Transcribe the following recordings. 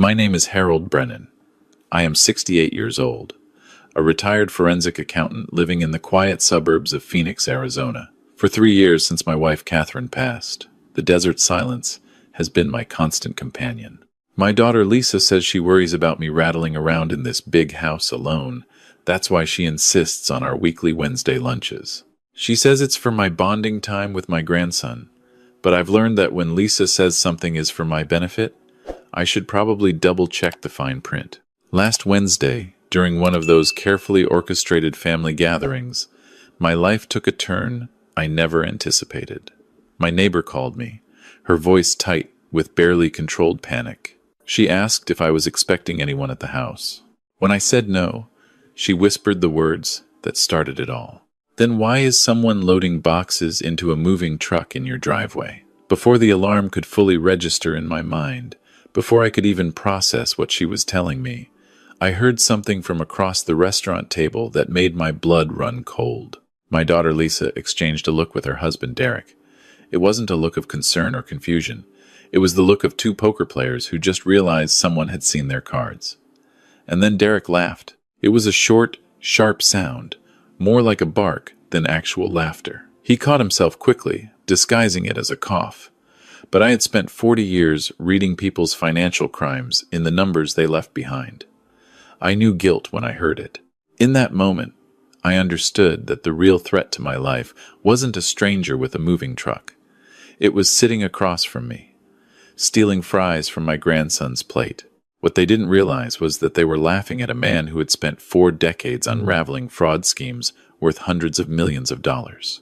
My name is Harold Brennan. I am 68 years old, a retired forensic accountant living in the quiet suburbs of Phoenix, Arizona. For 3 years since my wife Catherine passed, the desert silence has been my constant companion. My daughter Lisa says she worries about me rattling around in this big house alone. That's why she insists on our weekly Wednesday lunches. She says it's for my bonding time with my grandson, but I've learned that when Lisa says something is for my benefit, I should probably double-check the fine print. Last Wednesday, during one of those carefully orchestrated family gatherings, my life took a turn I never anticipated. My neighbor called me, her voice tight with barely controlled panic. She asked if I was expecting anyone at the house. When I said no, she whispered the words that started it all. Then why is someone loading boxes into a moving truck in your driveway? Before the alarm could fully register in my mind, before I could even process what she was telling me, I heard something from across the restaurant table that made my blood run cold. My daughter Lisa exchanged a look with her husband Derek. It wasn't a look of concern or confusion. It was the look of two poker players who just realized someone had seen their cards. And then Derek laughed. It was a short, sharp sound, more like a bark than actual laughter. He caught himself quickly, disguising it as a cough. But I had spent 40 years reading people's financial crimes in the numbers they left behind. I knew guilt when I heard it. In that moment, I understood that the real threat to my life wasn't a stranger with a moving truck. It was sitting across from me, stealing fries from my grandson's plate. What they didn't realize was that they were laughing at a man who had spent 4 decades unraveling fraud schemes worth hundreds of millions of dollars.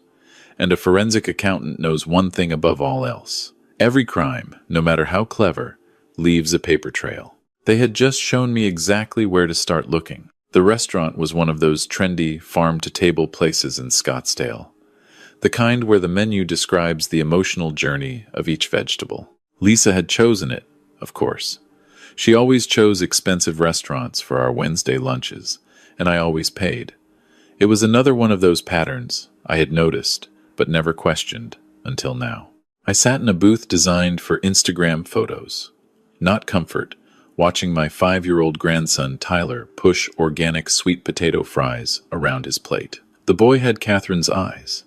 And a forensic accountant knows one thing above all else. Every crime, no matter how clever, leaves a paper trail. They had just shown me exactly where to start looking. The restaurant was one of those trendy farm-to-table places in Scottsdale, the kind where the menu describes the emotional journey of each vegetable. Lisa had chosen it, of course. She always chose expensive restaurants for our Wednesday lunches, and I always paid. It was another one of those patterns I had noticed, but never questioned until now. I sat in a booth designed for Instagram photos, not comfort, watching my 5-year-old grandson Tyler push organic sweet potato fries around his plate. The boy had Catherine's eyes,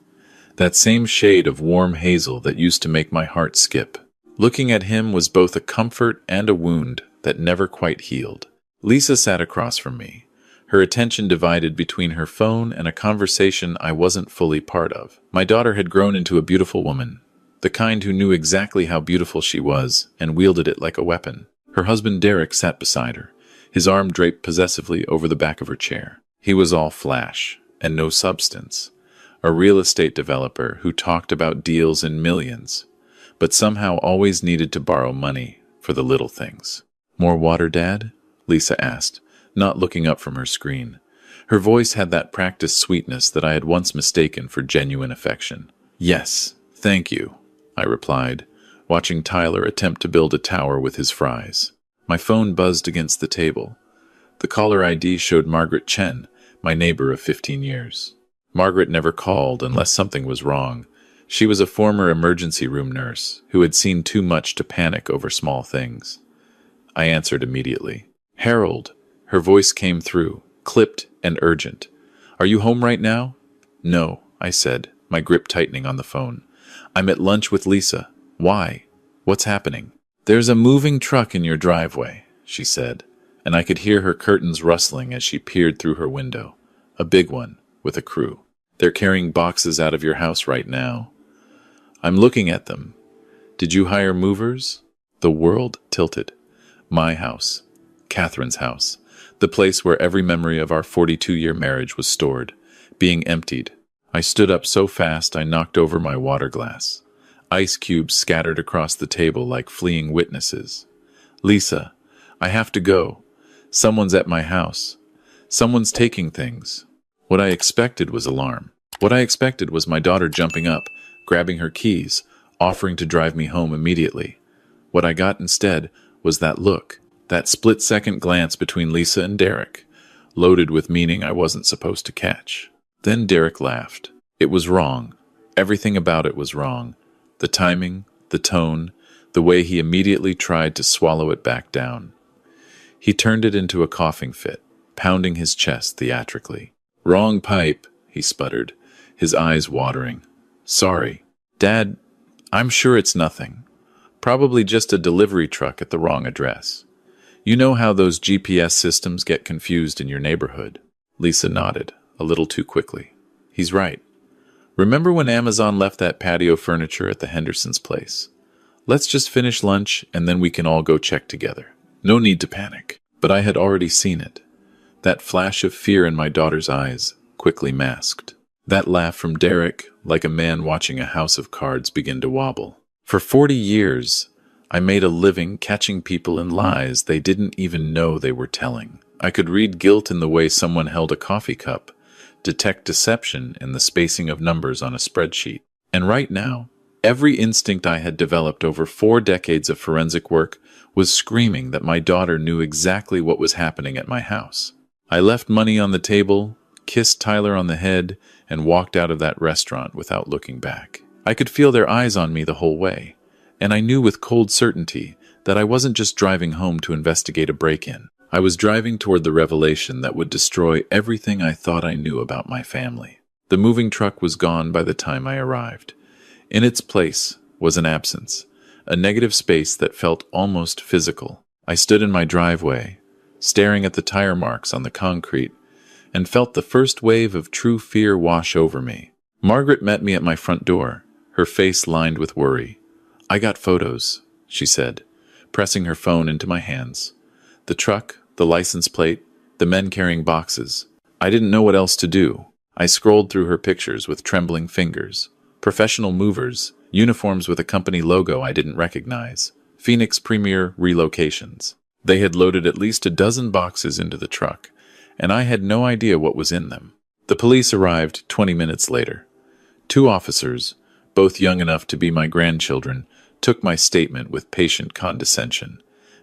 that same shade of warm hazel that used to make my heart skip. Looking at him was both a comfort and a wound that never quite healed. Lisa sat across from me, her attention divided between her phone and a conversation I wasn't fully part of. My daughter had grown into a beautiful woman, the kind who knew exactly how beautiful she was and wielded it like a weapon. Her husband Derek sat beside her, his arm draped possessively over the back of her chair. He was all flash and no substance, a real estate developer who talked about deals in millions, but somehow always needed to borrow money for the little things. "More water, Dad?" Lisa asked, not looking up from her screen. Her voice had that practiced sweetness that I had once mistaken for genuine affection. "Yes, thank you," I replied, watching Tyler attempt to build a tower with his fries. My phone buzzed against the table. The caller ID showed Margaret Chen, my neighbor of 15 years. Margaret never called unless something was wrong. She was a former emergency room nurse who had seen too much to panic over small things. I answered immediately. "Harold," her voice came through, clipped and urgent. "Are you home right now?" "No," I said, my grip tightening on the phone. "I'm at lunch with Lisa." "Why? What's happening?" "There's a moving truck in your driveway," she said, and I could hear her curtains rustling as she peered through her window. "A big one, with a crew. They're carrying boxes out of your house right now." "I'm looking at them. Did you hire movers?" The world tilted. My house, Catherine's house, the place where every memory of our 42-year marriage was stored, being emptied. I stood up so fast I knocked over my water glass. Ice cubes scattered across the table like fleeing witnesses. "Lisa, I have to go. Someone's at my house. Someone's taking things." What I expected was alarm. What I expected was my daughter jumping up, grabbing her keys, offering to drive me home immediately. What I got instead was that look, that split-second glance between Lisa and Derek, loaded with meaning I wasn't supposed to catch. Then Derek laughed. It was wrong. Everything about it was wrong. The timing, the tone, the way he immediately tried to swallow it back down. He turned it into a coughing fit, pounding his chest theatrically. "Wrong pipe," he sputtered, his eyes watering. "Sorry. Dad, I'm sure it's nothing. Probably just a delivery truck at the wrong address. You know how those GPS systems get confused in your neighborhood?" Lisa nodded, a little too quickly. "He's right. Remember when Amazon left that patio furniture at the Hendersons' place? Let's just finish lunch and then we can all go check together. No need to panic." But I had already seen it. That flash of fear in my daughter's eyes, quickly masked. That laugh from Derek, like a man watching a house of cards begin to wobble. For 40 years, I made a living catching people in lies they didn't even know they were telling. I could read guilt in the way someone held a coffee cup, detect deception in the spacing of numbers on a spreadsheet. And right now, every instinct I had developed over 4 decades of forensic work was screaming that my daughter knew exactly what was happening at my house. I left money on the table, kissed Tyler on the head, and walked out of that restaurant without looking back. I could feel their eyes on me the whole way, and I knew with cold certainty that I wasn't just driving home to investigate a break-in. I was driving toward the revelation that would destroy everything I thought I knew about my family. The moving truck was gone by the time I arrived. In its place was an absence, a negative space that felt almost physical. I stood in my driveway, staring at the tire marks on the concrete, and felt the first wave of true fear wash over me. Margaret met me at my front door, her face lined with worry. "I got photos," she said, pressing her phone into my hands. "The truck, the license plate, the men carrying boxes. I didn't know what else to do." I scrolled through her pictures with trembling fingers. Professional movers, uniforms with a company logo I didn't recognize, Phoenix Premier relocations. They had loaded at least a dozen boxes into the truck, and I had no idea what was in them. The police arrived 20 minutes later. 2 officers, both young enough to be my grandchildren, took my statement with patient condescension.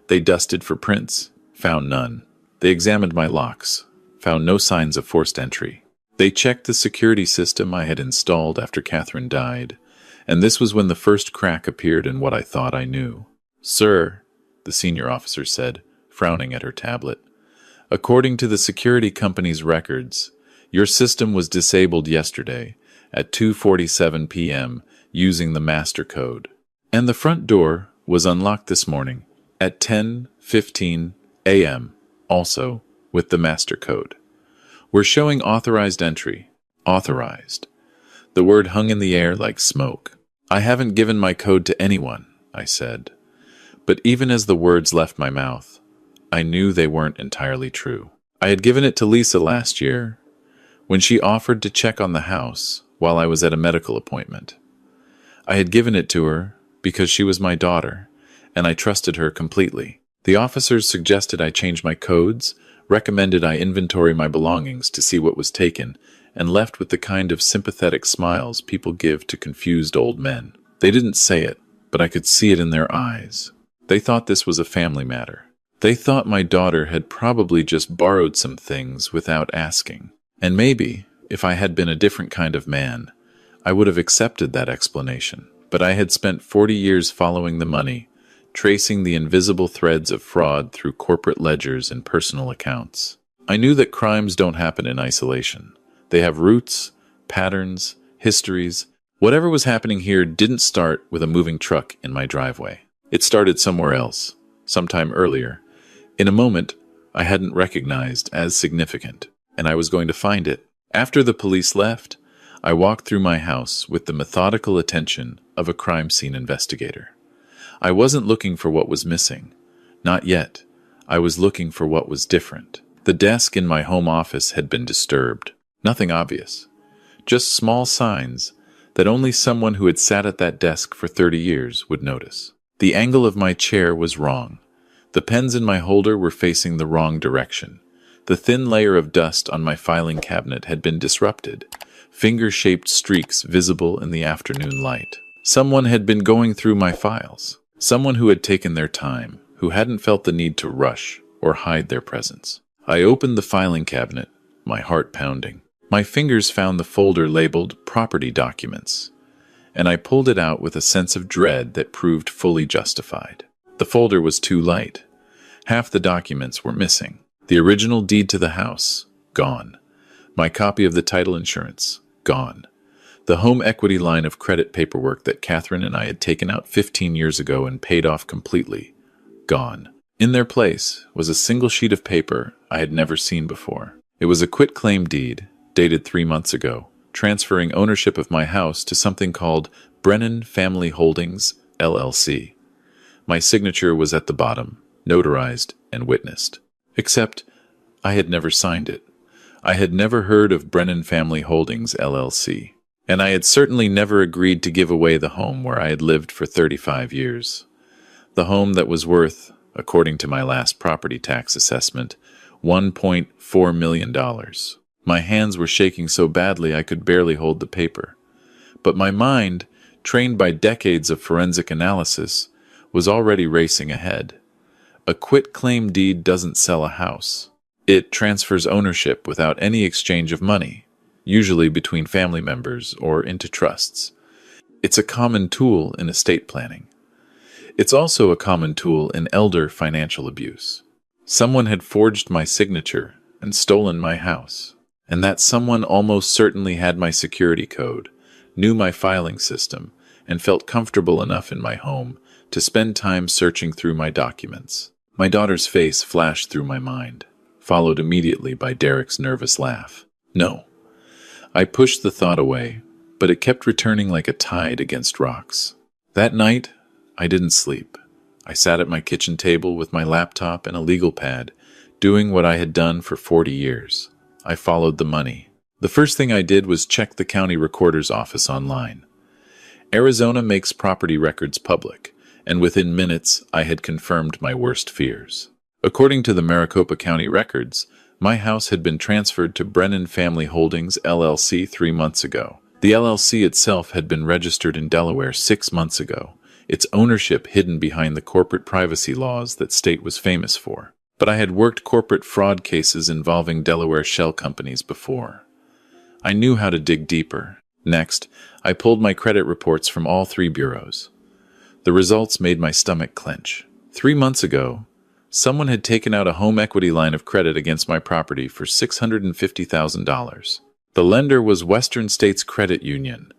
They dusted for prints, found none. They examined my locks, found no signs of forced entry. They checked the security system I had installed after Catherine died, and this was when the first crack appeared in what I thought I knew. "Sir," the senior officer said, frowning at her tablet, "according to the security company's records, your system was disabled yesterday at 2:47 p.m. using the master code, and the front door was unlocked this morning at 10:15 a.m., also with the master code. We're showing authorized entry. Authorized." The word hung in the air like smoke. "I haven't given my code to anyone," I said. But even as the words left my mouth, I knew they weren't entirely true. I had given it to Lisa last year, when she offered to check on the house while I was at a medical appointment. I had given it to her because she was my daughter, and I trusted her completely. The officers suggested I change my codes, recommended I inventory my belongings to see what was taken, and left with the kind of sympathetic smiles people give to confused old men. They didn't say it, but I could see it in their eyes. They thought this was a family matter. They thought my daughter had probably just borrowed some things without asking. And maybe, if I had been a different kind of man, I would have accepted that explanation. But I had spent 40 years following the money, tracing the invisible threads of fraud through corporate ledgers and personal accounts. I knew that crimes don't happen in isolation. They have roots, patterns, histories. Whatever was happening here didn't start with a moving truck in my driveway. It started somewhere else, sometime earlier, in a moment I hadn't recognized as significant, and I was going to find it. After the police left, I walked through my house with the methodical attention of a crime scene investigator. I wasn't looking for what was missing. Not yet. I was looking for what was different. The desk in my home office had been disturbed. Nothing obvious. Just small signs that only someone who had sat at that desk for 30 years would notice. The angle of my chair was wrong. The pens in my holder were facing the wrong direction. The thin layer of dust on my filing cabinet had been disrupted, finger-shaped streaks visible in the afternoon light. Someone had been going through my files. Someone who had taken their time, who hadn't felt the need to rush or hide their presence. I opened the filing cabinet, my heart pounding. My fingers found the folder labeled Property Documents, and I pulled it out with a sense of dread that proved fully justified. The folder was too light. Half the documents were missing. The original deed to the house, gone. My copy of the title insurance, gone. The home equity line of credit paperwork that Catherine and I had taken out 15 years ago and paid off completely, gone. In their place was a single sheet of paper I had never seen before. It was a quitclaim deed, dated 3 months ago, transferring ownership of my house to something called Brennan Family Holdings, LLC. My signature was at the bottom, notarized and witnessed. Except, I had never signed it. I had never heard of Brennan Family Holdings, LLC. And I had certainly never agreed to give away the home where I had lived for 35 years. The home that was worth, according to my last property tax assessment, $1.4 million. My hands were shaking so badly I could barely hold the paper. But my mind, trained by decades of forensic analysis, was already racing ahead. A quitclaim deed doesn't sell a house. It transfers ownership without any exchange of money, usually between family members or into trusts. It's a common tool in estate planning. It's also a common tool in elder financial abuse. Someone had forged my signature and stolen my house, and that someone almost certainly had my security code, knew my filing system, and felt comfortable enough in my home to spend time searching through my documents. My daughter's face flashed through my mind, followed immediately by Derek's nervous laugh. No. I pushed the thought away, but it kept returning like a tide against rocks. That night, I didn't sleep. I sat at my kitchen table with my laptop and a legal pad, doing what I had done for 40 years. I followed the money. The first thing I did was check the county recorder's office online. Arizona makes property records public, and within minutes I had confirmed my worst fears. According to the Maricopa County records, my house had been transferred to Brennan Family Holdings, LLC 3 months ago. The LLC itself had been registered in Delaware 6 months ago, its ownership hidden behind the corporate privacy laws that state was famous for. But I had worked corporate fraud cases involving Delaware shell companies before. I knew how to dig deeper. Next, I pulled my credit reports from all 3 bureaus. The results made my stomach clench. 3 months ago, someone had taken out a home equity line of credit against my property for $650,000. The lender was Western States Credit Union,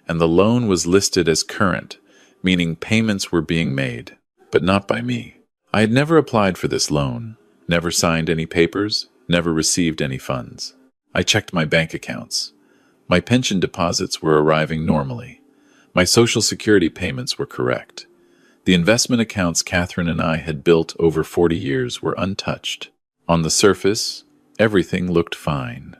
and the loan was listed as current, meaning payments were being made, but not by me. I had never applied for this loan, never signed any papers, never received any funds. I checked my bank accounts. My pension deposits were arriving normally. My Social Security payments were correct. The investment accounts Catherine and I had built over 40 years were untouched. On the surface, everything looked fine.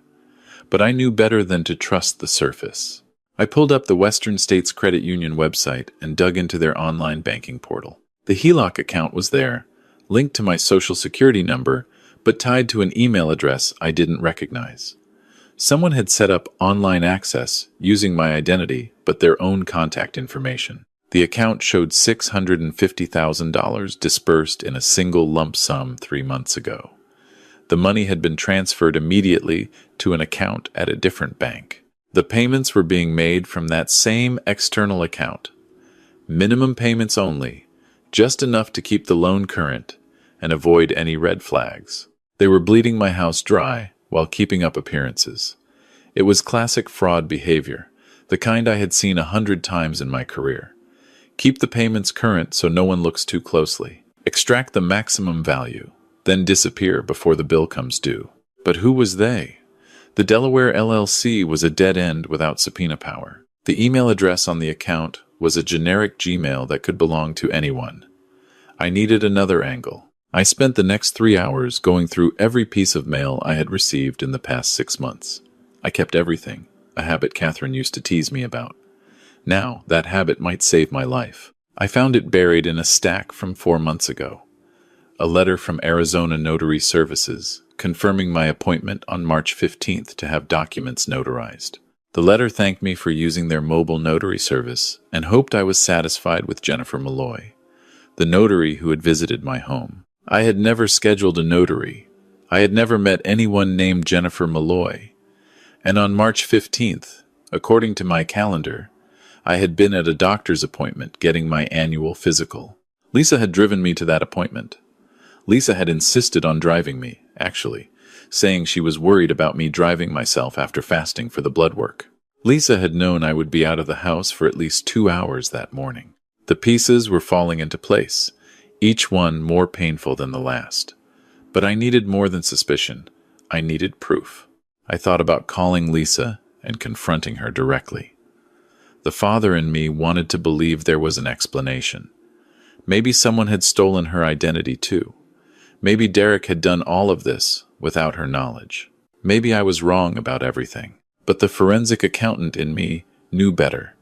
But I knew better than to trust the surface. I pulled up the Western States Credit Union website and dug into their online banking portal. The HELOC account was there, linked to my Social Security number, but tied to an email address I didn't recognize. Someone had set up online access using my identity, but their own contact information. The account showed $650,000 dispersed in a single lump sum 3 months ago. The money had been transferred immediately to an account at a different bank. The payments were being made from that same external account. Minimum payments only, just enough to keep the loan current and avoid any red flags. They were bleeding my house dry while keeping up appearances. It was classic fraud behavior, the kind I had seen 100 times in my career. Keep the payments current so no one looks too closely. Extract the maximum value, then disappear before the bill comes due. But who was they? The Delaware LLC was a dead end without subpoena power. The email address on the account was a generic Gmail that could belong to anyone. I needed another angle. I spent the next 3 hours going through every piece of mail I had received in the past 6 months. I kept everything, a habit Catherine used to tease me about. Now, that habit might save my life. I found it buried in a stack from 4 months ago. A letter from Arizona Notary Services, confirming my appointment on March 15th to have documents notarized. The letter thanked me for using their mobile notary service and hoped I was satisfied with Jennifer Malloy, the notary who had visited my home. I had never scheduled a notary. I had never met anyone named Jennifer Malloy. And on March 15th, according to my calendar, I had been at a doctor's appointment getting my annual physical. Lisa had driven me to that appointment. Lisa had insisted on driving me, actually, saying she was worried about me driving myself after fasting for the blood work. Lisa had known I would be out of the house for at least 2 hours that morning. The pieces were falling into place, each one more painful than the last. But I needed more than suspicion. I needed proof. I thought about calling Lisa and confronting her directly. The father in me wanted to believe there was an explanation. Maybe someone had stolen her identity too. Maybe Derek had done all of this without her knowledge. Maybe I was wrong about everything. But the forensic accountant in me knew better.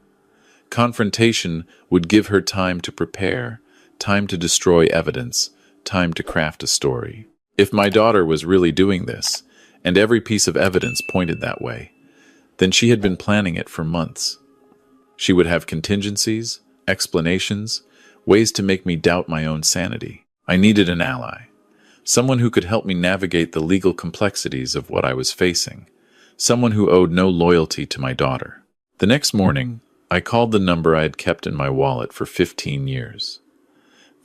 Confrontation would give her time to prepare, time to destroy evidence, time to craft a story. If my daughter was really doing this, and every piece of evidence pointed that way, then she had been planning it for months. She would have contingencies, explanations, ways to make me doubt my own sanity. I needed an ally, someone who could help me navigate the legal complexities of what I was facing, someone who owed no loyalty to my daughter. The next morning, I called the number I had kept in my wallet for 15 years.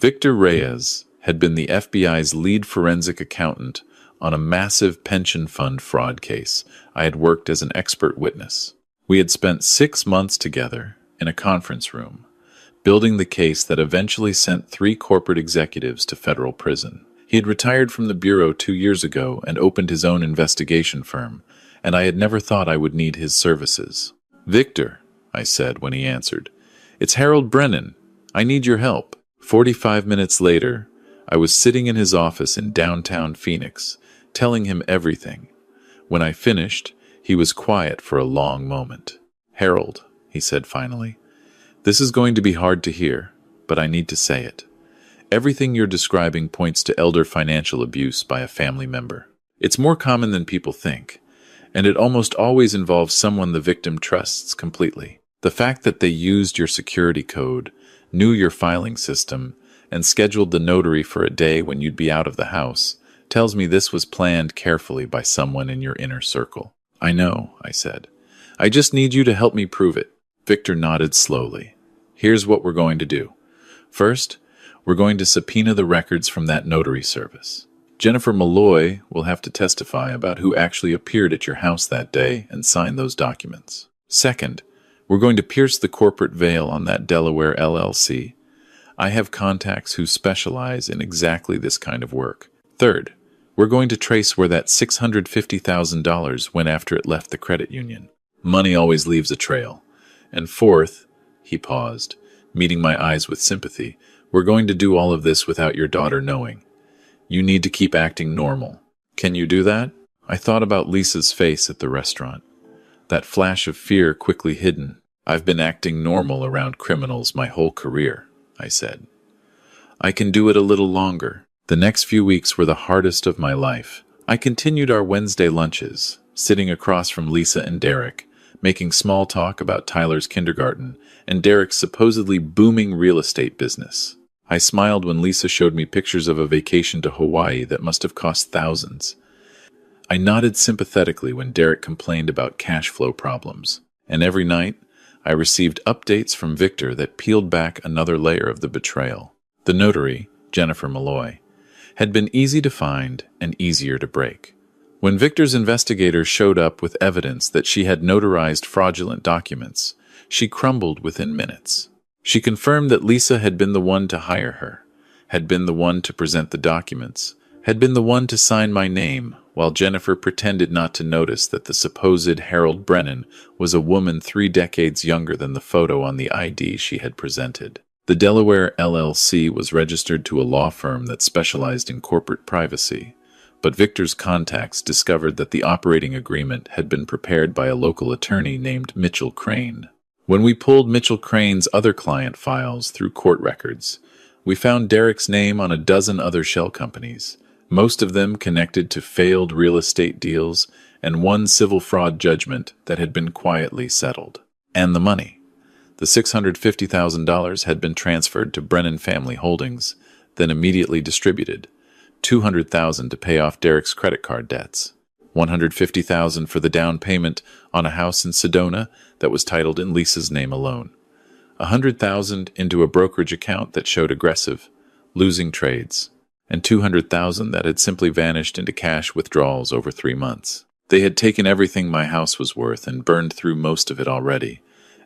Victor Reyes had been the FBI's lead forensic accountant on a massive pension fund fraud case. I had worked as an expert witness. We had spent 6 months together in a conference room, building the case that eventually sent 3 corporate executives to federal prison. He had retired from the bureau 2 years ago and opened his own investigation firm, and I had never thought I would need his services. "Victor," I said when he answered, "it's Harold Brennan. I need your help." 45 minutes later, I was sitting in his office in downtown Phoenix, telling him everything. When I finished, he was quiet for a long moment. "Harold," he said finally, "this is going to be hard to hear, but I need to say it. Everything you're describing points to elder financial abuse by a family member. It's more common than people think, and it almost always involves someone the victim trusts completely. The fact that they used your security code, knew your filing system, and scheduled the notary for a day when you'd be out of the house tells me this was planned carefully by someone in your inner circle." "I know," I said. "I just need you to help me prove it." Victor nodded slowly. "Here's what we're going to do. First, we're going to subpoena the records from that notary service. Jennifer Malloy will have to testify about who actually appeared at your house that day and signed those documents. Second, we're going to pierce the corporate veil on that Delaware LLC. I have contacts who specialize in exactly this kind of work. Third, we're going to trace where that $650,000 went after it left the credit union. Money always leaves a trail. And fourth," he paused, meeting my eyes with sympathy, "we're going to do all of this without your daughter knowing. You need to keep acting normal. Can you do that?" I thought about Lisa's face at the restaurant. That flash of fear quickly hidden. "I've been acting normal around criminals my whole career," I said. "I can do it a little longer." The next few weeks were the hardest of my life. I continued our Wednesday lunches, sitting across from Lisa and Derek, making small talk about Tyler's kindergarten and Derek's supposedly booming real estate business. I smiled when Lisa showed me pictures of a vacation to Hawaii that must have cost thousands. I nodded sympathetically when Derek complained about cash flow problems. And every night, I received updates from Victor that peeled back another layer of the betrayal. The notary, Jennifer Malloy, had been easy to find and easier to break. When Victor's investigators showed up with evidence that she had notarized fraudulent documents, she crumbled within minutes. She confirmed that Lisa had been the one to hire her, had been the one to present the documents, had been the one to sign my name, while Jennifer pretended not to notice that the supposed Harold Brennan was a woman 3 decades younger than the photo on the ID she had presented. The Delaware LLC was registered to a law firm that specialized in corporate privacy, but Victor's contacts discovered that the operating agreement had been prepared by a local attorney named Mitchell Crane. When we pulled Mitchell Crane's other client files through court records, we found Derek's name on a dozen other shell companies, most of them connected to failed real estate deals and one civil fraud judgment that had been quietly settled. And the money. The $650,000 had been transferred to Brennan Family Holdings, then immediately distributed. $200,000 to pay off Derek's credit card debts. $150,000 for the down payment on a house in Sedona that was titled in Lisa's name alone. $100,000 into a brokerage account that showed aggressive, losing trades. and 200,000 that had simply vanished into cash withdrawals over 3 months. They had taken everything my house was worth and burned through most of it already,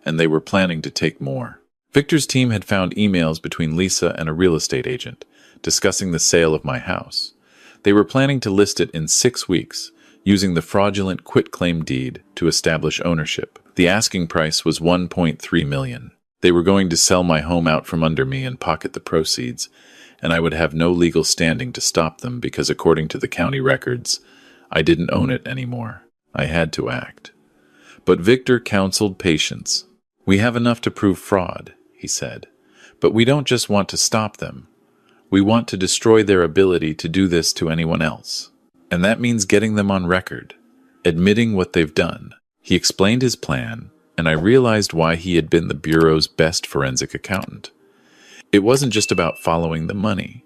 and they were planning to take more. Victor's team had found emails between Lisa and a real estate agent discussing the sale of my house. They were planning to list it in 6 weeks, using the fraudulent quitclaim deed to establish ownership. The asking price was $1.3 million. They were going to sell my home out from under me and pocket the proceeds, and I would have no legal standing to stop them because, according to the county records, I didn't own it anymore. I had to act. But Victor counseled patience. "We have enough to prove fraud," he said, "but we don't just want to stop them. We want to destroy their ability to do this to anyone else. And that means getting them on record, admitting what they've done." He explained his plan, and I realized why he had been the Bureau's best forensic accountant. It wasn't just about following the money.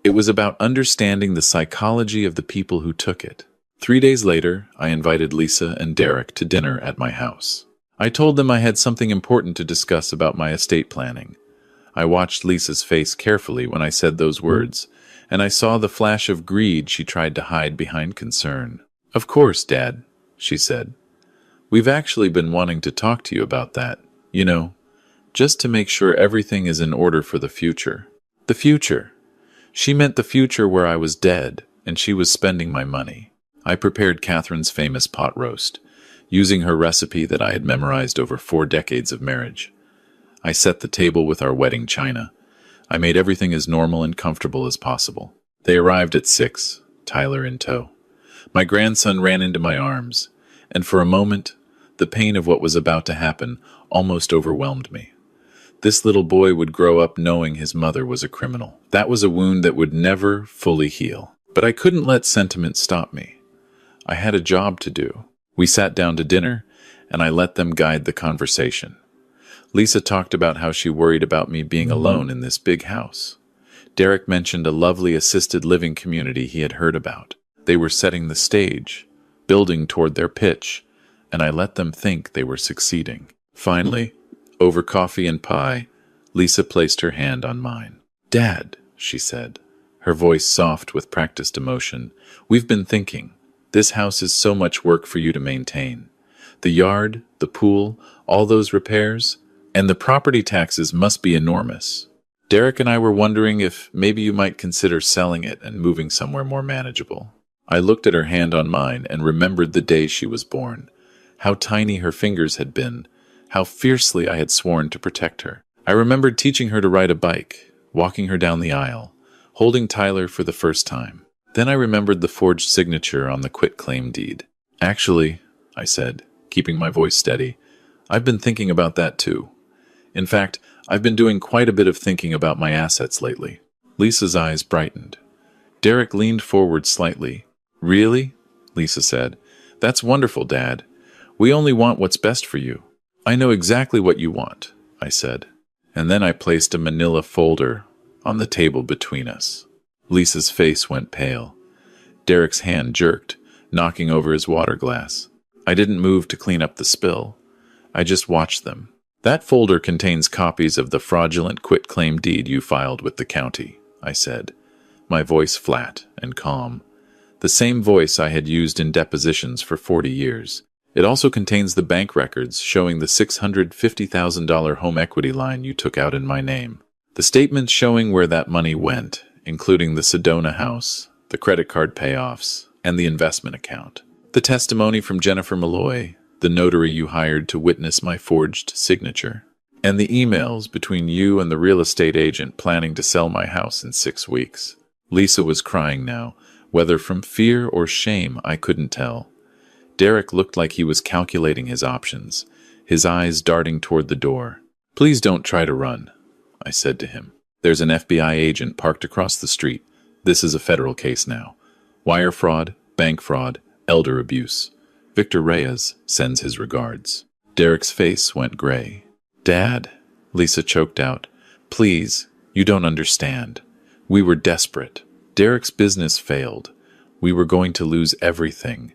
It was about understanding the psychology of the people who took it. 3 days later, I invited Lisa and Derek to dinner at my house. I told them I had something important to discuss about my estate planning. I watched Lisa's face carefully when I said those words, and I saw the flash of greed she tried to hide behind concern. "Of course, Dad," she said. "We've actually been wanting to talk to you about that, just to make sure everything is in order for the future." The future. She meant the future where I was dead, and she was spending my money. I prepared Catherine's famous pot roast, using her recipe that I had memorized over 4 decades of marriage. I set the table with our wedding china. I made everything as normal and comfortable as possible. They arrived at 6, Tyler in tow. My grandson ran into my arms, and for a moment, the pain of what was about to happen almost overwhelmed me. This little boy would grow up knowing his mother was a criminal. That was a wound that would never fully heal. But I couldn't let sentiment stop me. I had a job to do. We sat down to dinner, and I let them guide the conversation. Lisa talked about how she worried about me being alone in this big house. Derek mentioned a lovely assisted living community he had heard about. They were setting the stage, building toward their pitch, and I let them think they were succeeding. Finally, over coffee and pie, Lisa placed her hand on mine. "Dad," she said, her voice soft with practiced emotion, "we've been thinking. This house is so much work for you to maintain. The yard, the pool, all those repairs, and the property taxes must be enormous. Derek and I were wondering if maybe you might consider selling it and moving somewhere more manageable." I looked at her hand on mine and remembered the day she was born, how tiny her fingers had been, how fiercely I had sworn to protect her. I remembered teaching her to ride a bike, walking her down the aisle, holding Tyler for the first time. Then I remembered the forged signature on the quitclaim deed. "Actually," I said, keeping my voice steady, "I've been thinking about that too. In fact, I've been doing quite a bit of thinking about my assets lately." Lisa's eyes brightened. Derek leaned forward slightly. "Really?" Lisa said. "That's wonderful, Dad. We only want what's best for you." "I know exactly what you want," I said. And then I placed a manila folder on the table between us. Lisa's face went pale. Derek's hand jerked, knocking over his water glass. I didn't move to clean up the spill. I just watched them. "That folder contains copies of the fraudulent quitclaim deed you filed with the county," I said, my voice flat and calm. The same voice I had used in depositions for 40 years. "It also contains the bank records showing the $650,000 home equity line you took out in my name. The statements showing where that money went, including the Sedona house, the credit card payoffs, and the investment account. The testimony from Jennifer Malloy, the notary you hired to witness my forged signature. And the emails between you and the real estate agent planning to sell my house in 6 weeks." Lisa was crying now, whether from fear or shame I couldn't tell. Derek looked like he was calculating his options, his eyes darting toward the door. "Please don't try to run," I said to him. "There's an FBI agent parked across the street. This is a federal case now. Wire fraud, bank fraud, elder abuse. Victor Reyes sends his regards." Derek's face went gray. "Dad," Lisa choked out, "please, you don't understand. We were desperate. Derek's business failed. We were going to lose everything.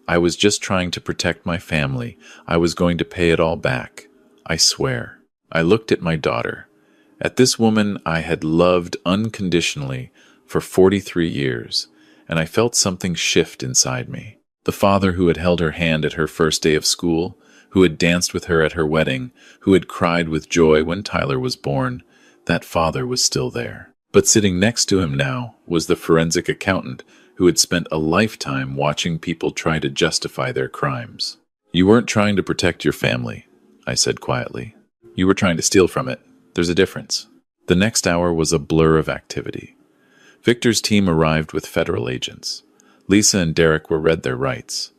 I was just trying to protect my family. I was going to pay it all back. I swear." I looked at my daughter, at this woman I had loved unconditionally for 43 years, and I felt something shift inside me. The father who had held her hand at her first day of school, who had danced with her at her wedding, who had cried with joy when Tyler was born, that father was still there. But sitting next to him now was the forensic accountant who had spent a lifetime watching people try to justify their crimes. "You weren't trying to protect your family," I said quietly. "You were trying to steal from it. There's a difference." The next hour was a blur of activity. Victor's team arrived with federal agents. Lisa and Derek were read their rights.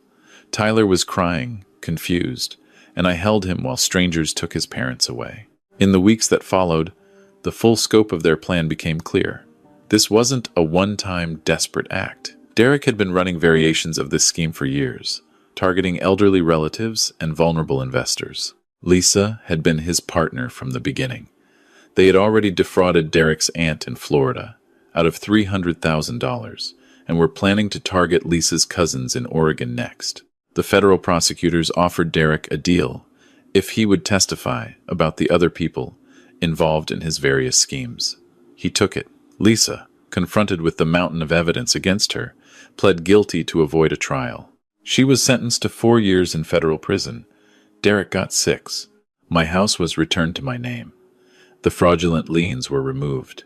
Tyler was crying, confused, and I held him while strangers took his parents away. In the weeks that followed, the full scope of their plan became clear. This wasn't a one-time desperate act. Derek had been running variations of this scheme for years, targeting elderly relatives and vulnerable investors. Lisa had been his partner from the beginning. They had already defrauded Derek's aunt in Florida out of $300,000 and were planning to target Lisa's cousins in Oregon next. The federal prosecutors offered Derek a deal if he would testify about the other people involved in his various schemes. He took it. Lisa, confronted with the mountain of evidence against her, pled guilty to avoid a trial. She was sentenced to 4 years in federal prison. Derek got 6. My house was returned to my name. The fraudulent liens were removed.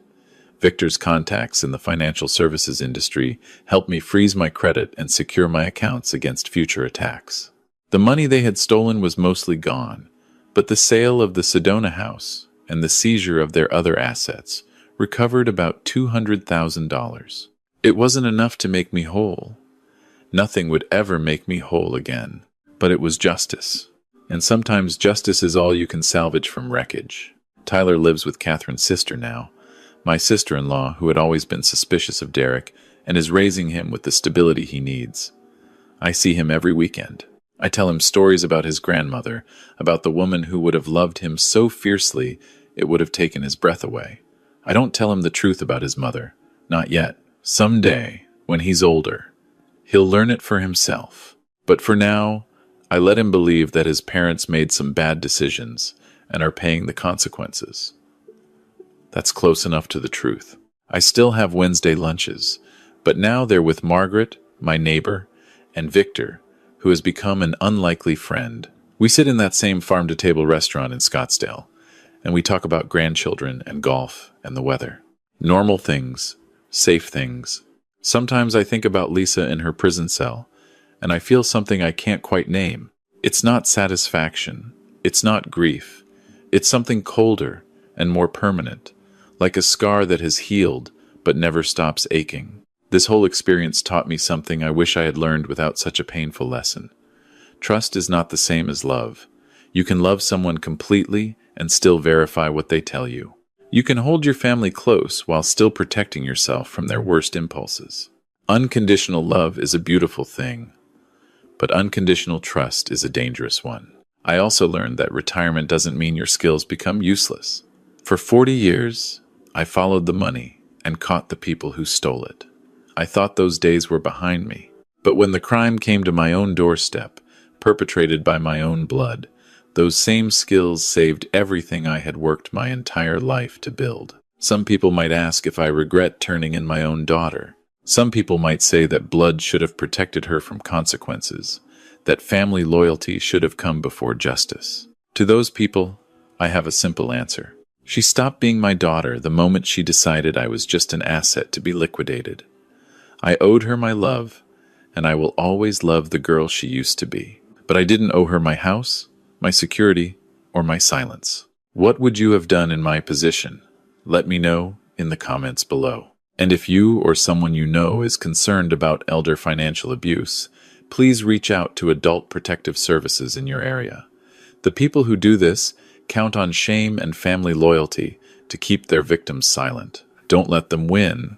Victor's contacts in the financial services industry helped me freeze my credit and secure my accounts against future attacks. The money they had stolen was mostly gone, but the sale of the Sedona house and the seizure of their other assets recovered about $200,000. It wasn't enough to make me whole. Nothing would ever make me whole again, but it was justice. And sometimes justice is all you can salvage from wreckage. Tyler lives with Catherine's sister now, my sister-in-law who had always been suspicious of Derek and is raising him with the stability he needs. I see him every weekend. I tell him stories about his grandmother, about the woman who would have loved him so fiercely it would have taken his breath away. I don't tell him the truth about his mother. Not yet. Someday, when he's older, he'll learn it for himself. But for now, I let him believe that his parents made some bad decisions and are paying the consequences. That's close enough to the truth. I still have Wednesday lunches, but now they're with Margaret, my neighbor, and Victor, who has become an unlikely friend. We sit in that same farm-to-table restaurant in Scottsdale, and we talk about grandchildren and golf and the weather. Normal things, safe things. Sometimes I think about Lisa in her prison cell, and I feel something I can't quite name. It's not satisfaction. It's not grief. It's something colder and more permanent, like a scar that has healed but never stops aching. This whole experience taught me something I wish I had learned without such a painful lesson. Trust is not the same as love. You can love someone completely and still verify what they tell you. You can hold your family close while still protecting yourself from their worst impulses. Unconditional love is a beautiful thing, but unconditional trust is a dangerous one. I also learned that retirement doesn't mean your skills become useless. For 40 years, I followed the money and caught the people who stole it. I thought those days were behind me, but when the crime came to my own doorstep, perpetrated by my own blood, those same skills saved everything I had worked my entire life to build. Some people might ask if I regret turning in my own daughter. Some people might say that blood should have protected her from consequences, that family loyalty should have come before justice. To those people, I have a simple answer. She stopped being my daughter the moment she decided I was just an asset to be liquidated. I owed her my love, and I will always love the girl she used to be. But I didn't owe her my house, my security, or my silence. What would you have done in my position? Let me know in the comments below. And if you or someone you know is concerned about elder financial abuse, please reach out to Adult Protective Services in your area. The people who do this count on shame and family loyalty to keep their victims silent. Don't let them win,